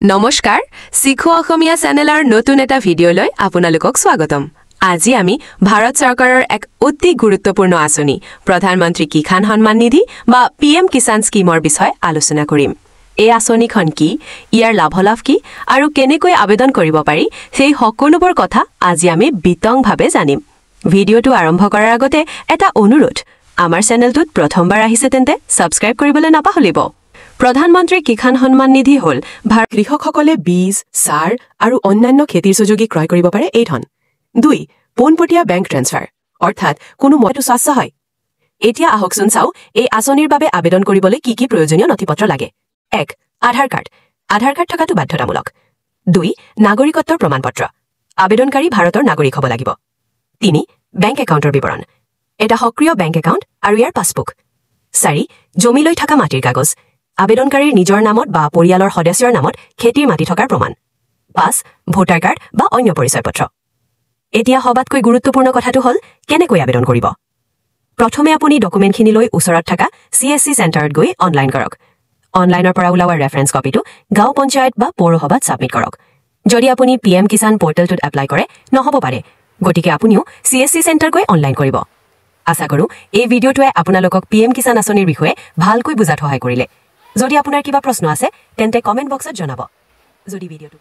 নমস্কাৰ শিখো অসমীয়া চেনেলৰ নতুন এটা ভিডিঅ'লৈ আপোনালোকক স্বাগতম আজি আমি ভাৰত চৰকাৰৰ এক অতি গুৰুত্বপূৰ্ণ আঁচনি প্ৰধানমন্ত্ৰী কিষাণ সন্মান নিধি বা পিএম কিষাণ স্কিমৰ বিষয়ে আলোচনা কৰিম এই আঁচনিখন কি ইয়াৰ লাভলাভ কি আৰু কেনেকৈ আবেদন কৰিব পাৰি সেই সকলোবোৰ কথা আজি আমি বিতংভাৱে জানিম ভিডিঅ'টো আৰম্ভ কৰাৰ আগতে এটা অনুৰোধ আমাৰ চেনেলটোত প্ৰথমবাৰ আহিছে তেন্তে সাবস্ক্ৰাইব কৰিবলৈ নাপাহৰিব প্ৰধানমন্ত্ৰী কিষাণ সন্মান নিধি হল কৃষকসকলে বীজ সাৰ আৰু অন্যান্য খেতিৰ সঁজুলি ক্ৰয় কৰিব পাৰে এই ধন 2 পোনপটীয়া বেংক ট্ৰান্সফাৰ অৰ্থাৎ কোনো মইটো স্বাস্থ হয় এতিয়া আহকচোন চাও এই আঁচনিৰ বাবে আবেদন কৰিবলৈ কি কি প্ৰয়োজনীয় নথিপত্ৰ লাগে 1 আধাৰ কাৰ্ড থকাটো বাধ্যতামূলক 2 নাগৰিকত্বৰ প্ৰমাণপত্ৰ আবেদনকাৰী ভাৰতৰ নাগৰিক হ'ব লাগিব 3 বেংক একাউণ্টৰ বিৱৰণ এটা সক্ৰিয় বেংক একাউণ্ট আৰু ইয়াৰ পাছবুক 4 জমি লৈ থকা মাটিৰ কাগজ আবেদনকাৰীৰ নিজৰ নামত বা পৰিয়ালৰ সদস্যৰ নামত খেতিৰ মাটি থকাৰ প্ৰমাণ 5 ভোটাৰ কাৰ্ড বা অন্য পৰিচয় পত্ৰ এতিয়া হবাতকৈ গুৰুত্বপূৰ্ণ কথাটো হল কেনেকৈ আবেদন কৰিব প্ৰথমে আপুনি ডকুমেণ্টখিনি লৈ ওচৰত থকা CSC চেণ্টাৰত গৈ অনলাইন কৰক অনলাইনৰ পৰা ওলোৱা ৰেফাৰেন্স কপিটো গাঁও পঞ্চায়ত বা পৌৰসভাত সাবমিট কৰক যদি আপুনি PM কিষাণ পোৰ্টেলটোত এপ্লাই কৰে নহব পাৰে গতিকে আপুনিও CSC চেণ্টাৰ গৈ অনলাইন কৰিব আশা কৰো এই ভিডিঅ'টোৱে আপোনালোকক PM কিষাণ আঁচনিৰ বিষয়ে ভালকৈ বুজাত সহায় কৰিলে যদি আপোনাৰ কিবা প্ৰশ্ন আছে তেন্তে কমেন্ট বক্সত জনাব যদি ভিডিঅ'টো